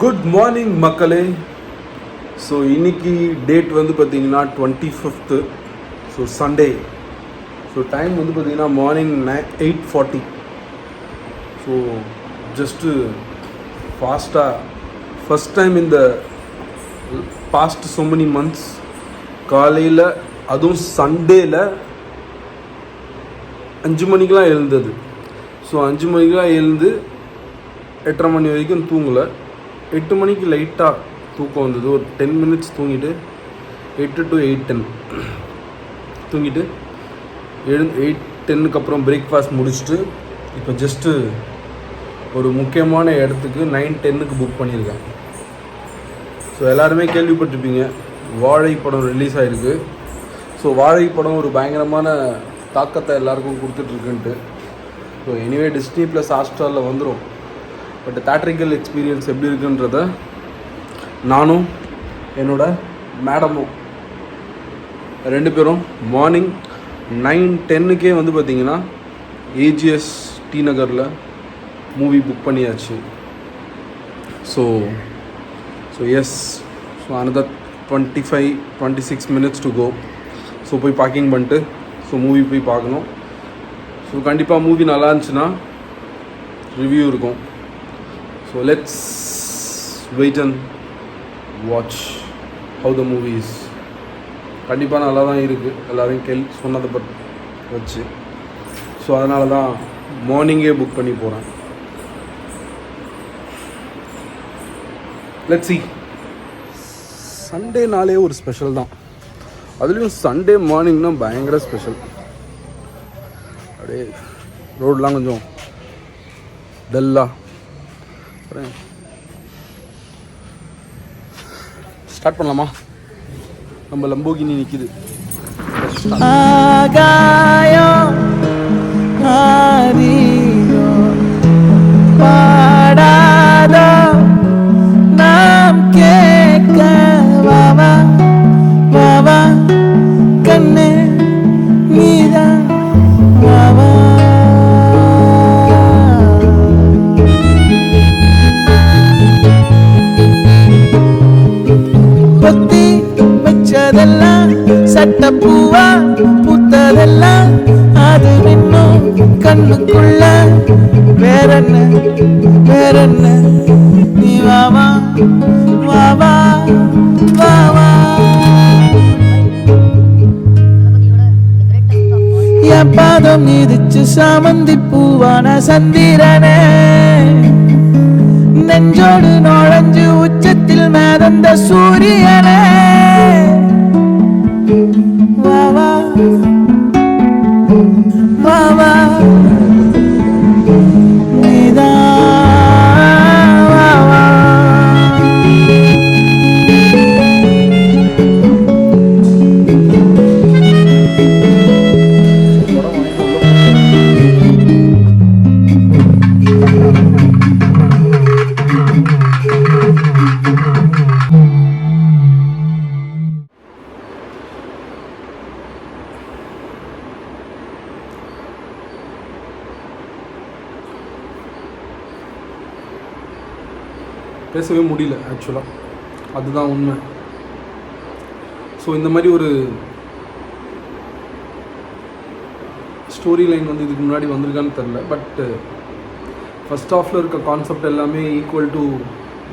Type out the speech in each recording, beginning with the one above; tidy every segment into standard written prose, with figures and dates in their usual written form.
Good morning மக்களே. So இன்னைக்கு date வந்து பார்த்தீங்கன்னா 25th. So Sunday. So time வந்து பார்த்தீங்கன்னா மார்னிங் 8:40. ஸோ ஜஸ்ட்டு ஃபாஸ்ட்டாக ஃபஸ்ட் டைம் இந்த பாஸ்ட் ஸோ மெனி மந்த்ஸ் காலையில் அதுவும் சண்டேயில் 5 மணிக்கெலாம் எழுந்தது. ஸோ 5 மணிக்கெலாம் எழுந்து 8:30 மணி வரைக்கும் தூங்கலை. 8 மணிக்கு லைட்டாக தூக்கம் வந்தது. ஒரு 10 minutes தூங்கிட்டு 8 to 8:10 தூங்கிட்டு 8:10க்கு அப்புறம் பிரேக்ஃபாஸ்ட் முடிச்சுட்டு இப்போ ஜஸ்ட்டு ஒரு முக்கியமான இடத்துக்கு 9:10க்கு புக் பண்ணியிருக்கேன். ஸோ எல்லாருமே கேள்விப்பட்டிருப்பீங்க, வாழை படம் ரிலீஸ் ஆகிருக்கு. ஸோ வாழை படம் ஒரு பயங்கரமான தாக்கத்தை எல்லாருக்கும் கொடுத்துட்ருக்குன்ட்டு. ஸோ எனிவே டிஸ்னி ப்ளஸ் ஹாட்ஸ்டாரில் வந்துடும். பட் தேட்ரிக்கல் எக்ஸ்பீரியன்ஸ் எப்படி இருக்குன்றத நானும் என்னோட மேடமும் 2 பேரும் மார்னிங் 9:10க்கே வந்து பார்த்திங்கன்னா ஏஜிஎஸ் டி நகரில் மூவி புக் பண்ணியாச்சு. So yes, so another 25-26 minutes to go. So போய் பார்க்கிங் பண்ணிட்டு ஸோ மூவி போய் பார்க்கணும். ஸோ கண்டிப்பாக மூவி நல்லா இருந்துச்சுன்னா ரிவ்யூ இருக்கும். So let's wait and watch how the movies. கண்டிப்பாக நல்லா தான் இருக்குது, எல்லோரும் சொன்னதை வச்சு. ஸோ அதனால தான் மார்னிங்கே புக் பண்ணி போகிறேன். Let's see. சண்டேனாலே ஒரு ஸ்பெஷல் தான். அதுலேயும் சண்டே மார்னிங்னா பயங்கர ஸ்பெஷல். அப்படியே ரோடெலாம் கொஞ்சம் டல்லாக. ஸ்டார்ட் பண்ணலாமா? நம்ம லம்போகினி நிற்கிது. ஆகாயம் ஆதியோ பாடாதோ நாம் கேட்க வாவா வாவா கண்ணே நீதான் வாவா. பொத்தி வச்சதெல்லாம் சட்டப்பூவா பூத்ததெல்லாம் அது இன்னும் கண்ணுக்குள்ள. வேறென்ன நீ வாவா வாவா வாவா. என் பாதம் நீதிச்சு சாமந்தி பூவான சந்திரனே, நெஞ்சோடு நுழைஞ்சு உச்சத்தில் மேதந்த சூரியனே வாவா வாவா நீதான் வாவா. பேசவே முடியல ஆக்சுவலாக, அதுதான் உண்மை. ஸோ இந்த மாதிரி ஒரு ஸ்டோரி லைன் வந்து இதுக்கு முன்னாடி வந்திருக்கான்னு தெரில. பட் ஃபஸ்ட் ஹாஃபில் இருக்க கான்செப்ட் எல்லாமே equal to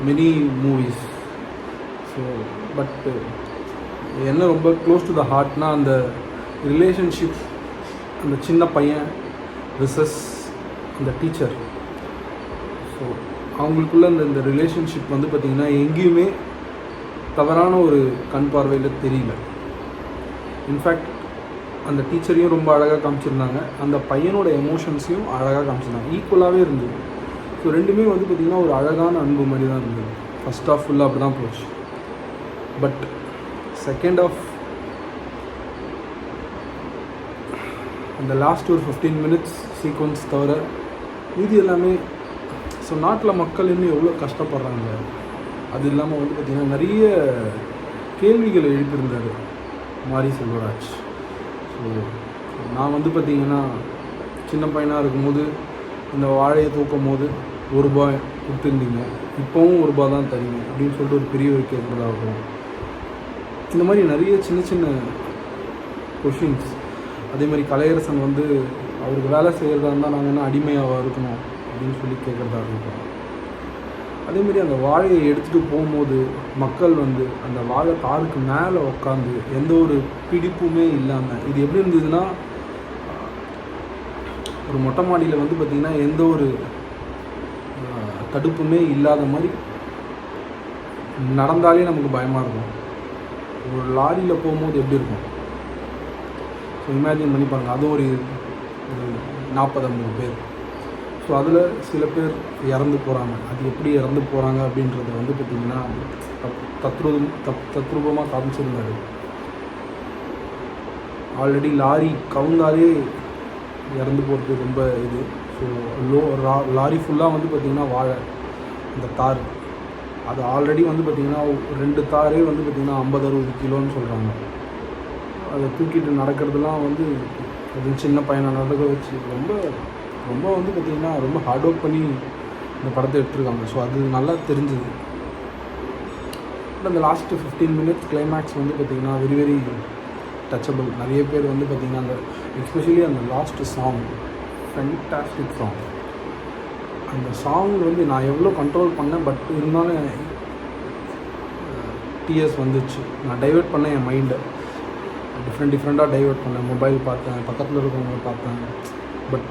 many movies. So but என்ன ரொம்ப க்ளோஸ் டு த ஹார்ட்னா அந்த ரிலேஷன்ஷிப், அந்த சின்ன பையன் விசஸ் அந்த டீச்சர். ஸோ அவங்களுக்குள்ள இந்த ரிலேஷன்ஷிப் வந்து பார்த்திங்கன்னா எங்கேயுமே தவறான ஒரு கண் பார்வையில் தெரியல. இன்ஃபேக்ட் அந்த டீச்சரையும் ரொம்ப அழகாக காமிச்சிருந்தாங்க, அந்த பையனோட எமோஷன்ஸையும் அழகாக காமிச்சிருந்தாங்க. ஈக்குவலாகவே இருந்தது. ஸோ ரெண்டுமே வந்து பார்த்திங்கன்னா ஒரு அழகான அன்பு மாதிரி தான் இருந்தது. ஃபஸ்ட் ஹாஃப் ஃபுல்லாக அப்படி தான் போச்சு. பட் செகண்ட் ஹாஃப் அந்த லாஸ்ட் ஒரு 15 minutes சீக்வன்ஸ் தவிர மீதி எல்லாமே. ஸோ நாட்டில் மக்கள் இன்னும் எவ்வளோ கஷ்டப்படுறாங்க. அது இல்லாமல் வந்து பார்த்திங்கன்னா நிறைய கேள்விகள் எழுப்பியிருந்தார் மாரி செல்வராஜ். ஸோ நான் வந்து பார்த்திங்கன்னா சின்ன பையனாக இருக்கும்போது இந்த வாழையை தூக்கும் போது ₹1 கொடுத்துருந்தீங்க, இப்போவும் ₹1 தான் தரீங்க அப்படின்னு சொல்லிட்டு ஒரு பெரியவர் கேட்குறதாகட்டும். இந்த மாதிரி நிறைய சின்ன சின்ன கொஷின்ஸ். அதே மாதிரி கலையரசன் வந்து அவருக்கு வேலை செய்கிறதா இருந்தால் நாங்கள் என்ன அடிமையாக இருக்கணும் அப்படின்னு சொல்லி கேட்குறதா இருக்கட்டும். அதேமாரி அந்த வாழையை எடுத்துகிட்டு போகும்போது மக்கள் வந்து அந்த வாழை தாருக்கு மேலே உட்காந்து எந்த ஒரு பிடிப்புமே இல்லாமல், இது எப்படி இருந்ததுன்னா ஒரு மொட்டை மாடியில் வந்து பார்த்திங்கன்னா எந்த ஒரு தடுப்புமே இல்லாத மாதிரி நடந்தாலே நமக்கு பயமாக இருக்கும். ஒரு லாரியில் போகும்போது எப்படி இருக்கும், ஸோ இமேஜின் பண்ணி பாருங்கள். அதுவும் ஒரு 40-50 பேர். ஸோ அதில் சில பேர் இறந்து போகிறாங்க. அது எப்படி இறந்து போகிறாங்க அப்படின்றது வந்து பார்த்திங்கன்னா தத்ரூபமாக காமிச்சிருந்தாரு. ஆல்ரெடி லாரி கவுந்தாலே இறந்து போகிறது ரொம்ப இது. ஸோ லாரி ஃபுல்லாக வந்து பார்த்திங்கன்னா வாழை அந்த தார், அது ஆல்ரெடி வந்து பார்த்திங்கன்னா 2 தாரே வந்து பார்த்திங்கன்னா 50-60 கிலோன்னு சொல்கிறாங்க. அதை தூக்கிட்டு நடக்கிறதுலாம் வந்து அது சின்ன பையனை நடக்க வச்சு ரொம்ப ரொம்ப வந்து பார்த்திங்கன்னா ரொம்ப ஹார்ட் ஒர்க் பண்ணி இந்த படத்தை எடுத்துருக்காங்க. ஸோ அது நல்லா தெரிஞ்சுது. பட் அந்த லாஸ்ட்டு 15 மினிட்ஸ் கிளைமேக்ஸ் வந்து பார்த்திங்கன்னா வெரி வெரி டச்சபிள். நிறைய பேர் வந்து பார்த்திங்கன்னா அந்த எஸ்பெஷலி அந்த லாஸ்ட்டு சாங் ஃபென்டாஸ்டிக் சாங். அந்த சாங் வந்து நான் எவ்வளோ கண்ட்ரோல் பண்ணேன், பட் இருந்தாலும் டிஎஸ் வந்துச்சு. நான் டைவெர்ட் பண்ணேன் என் மைண்டை, டிஃப்ரெண்ட்டாக டைவெர்ட் பண்ணேன். மொபைல் பார்த்தேன், பக்கத்தில் இருக்கவங்க பார்த்தேன். பட்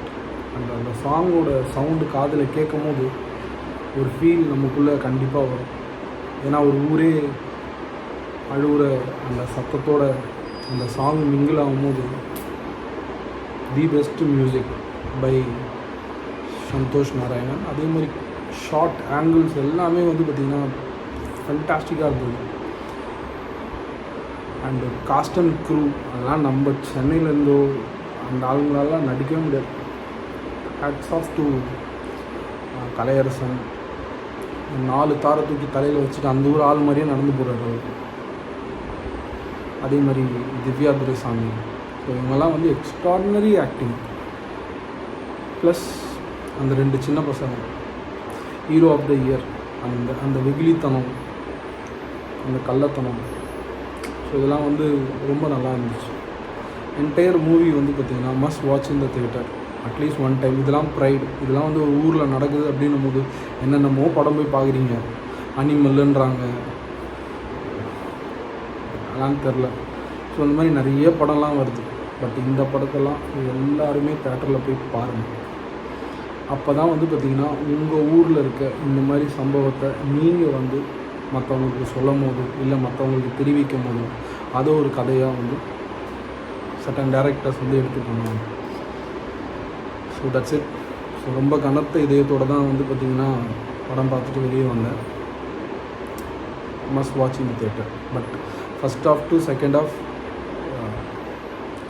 அந்த சாங்கோட சவுண்டு காதில் கேட்கும் போது ஒரு ஃபீல் நமக்குள்ளே கண்டிப்பாக வரும். ஏன்னா ஒரு ஊரே அழுகிற அந்த சத்தத்தோட அந்த சாங் மிங்கிள் ஆகும்போது the best music by Santhosh Narayanan. அதே மாதிரி ஷார்ட் ஆங்கிள்ஸ் எல்லாமே வந்து பார்த்திங்கன்னா ஃபென்டாஸ்டிக்காக இருந்தது. அண்டு காஸ்ட் அண்ட் க்ரூ அதெல்லாம் நம்ம சென்னையிலேருந்தோ அந்த ஆளுங்களாலாம் நடிக்கவே முடியாது. Hats off to Kalaiyarasan. 4 தாரை தூக்கி தலையில் வச்சுட்டு அந்த ஊர் ஆள் மாதிரியே நடந்து போகிறாரு அவர். அதே மாதிரி திவ்யா துரைசாமி. ஸோ இவங்கெல்லாம் வந்து எக்ஸ்ட்ராடினரி ஆக்டிங். ப்ளஸ் அந்த 2 சின்ன பசங்க ஹீரோ ஆஃப் த இயர். அந்த வெகுளித்தனம், அந்த கள்ளத்தனம், ஸோ இதெல்லாம் வந்து ரொம்ப நல்லா இருந்துச்சு. என்டையர் மூவி வந்து பார்த்திங்கன்னா must watch in the theatre at least 1 time. இதெல்லாம் ப்ரைடு. இதெல்லாம் வந்து ஒரு ஊரில் நடக்குது அப்படின்னும் போது என்னென்னமோ படம் போய் பார்க்குறீங்க, அனிமல்ன்றாங்க, அதெல்லாம் தெரில. ஸோ இந்த மாதிரி நிறைய படம்லாம் வருது. பட் இந்த படத்தெல்லாம் எல்லாருமே தேட்டரில் போய் பாருங்கள். அப்போ தான் வந்து பார்த்திங்கன்னா உங்கள் ஊரில் இருக்க இந்த மாதிரி சம்பவத்தை நீங்கள் வந்து மற்றவங்களுக்கு சொல்லும் போது இல்லை மற்றவங்களுக்கு தெரிவிக்கும் போது அதை ஒரு கதையாக வந்து சர்டன் டைரக்டர்ஸ் வந்து எடுத்து பண்ணுவாங்க. So that's it. ஸோ ரொம்ப கனத்த இதயத்தோடு தான் வந்து பார்த்திங்கன்னா படம் பார்த்துட்டு வெளியே வந்தேன். Must watch in theatre. But first half to second half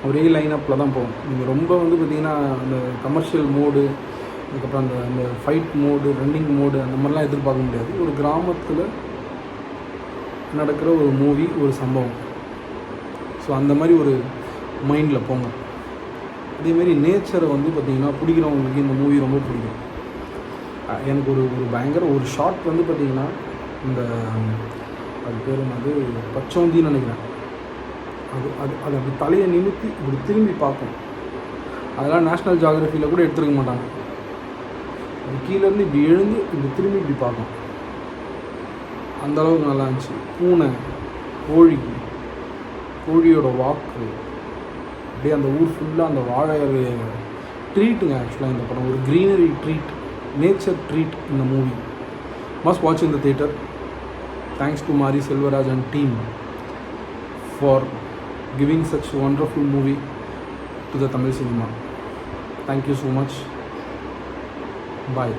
ஒரே லைனப்பில் தான் போகும். நீங்கள் ரொம்ப வந்து பார்த்திங்கன்னா அந்த கமர்ஷியல் மோடு, அதுக்கப்புறம் அந்த ஃபைட் மோடு, ரன்னிங் மோடு அந்த மாதிரிலாம் எதிர்பார்க்க முடியாது. ஒரு கிராமத்தில் நடக்கிற ஒரு மூவி, ஒரு சம்பவம். ஸோ அந்த மாதிரி ஒரு மைண்டில் போங்க. அதேமாரி நேச்சரை வந்து பார்த்திங்கன்னா பிடிக்கிறவங்களுக்கு இந்த மூவி ரொம்ப பிடிக்கும். எனக்கு ஒரு பயங்கர ஒரு ஷாட் வந்து பார்த்திங்கன்னா இந்த அது பேர் வந்து பச்சோந்தின்னு நினைக்கிறேன். அது அப்படி தலையை நிமித்தி இப்படி திரும்பி பார்க்கும். அதெல்லாம் நேஷ்னல் ஜியாகிரஃபியில் கூட எடுத்துருக்க மாட்டாங்க. அது கீழேருந்து இப்படி எழுந்து இப்படி திரும்பி இப்படி பார்க்கும். அந்தளவுக்கு நல்லா இருந்துச்சு. பூனை, கோழியோட வாக்கு, அப்படியே அந்த ஊர் ஃபுல்லாக அந்த வாழை ட்ரீட்டுங்க. ஆக்சுவலாக இந்த படம் ஒரு க்ரீனரி ட்ரீட், நேச்சர் ட்ரீட். இந்த movie must watch in the theatre. Thanks to Mari Selvaraj and team for giving such wonderful movie to the Tamil cinema. Thank you so much. Bye.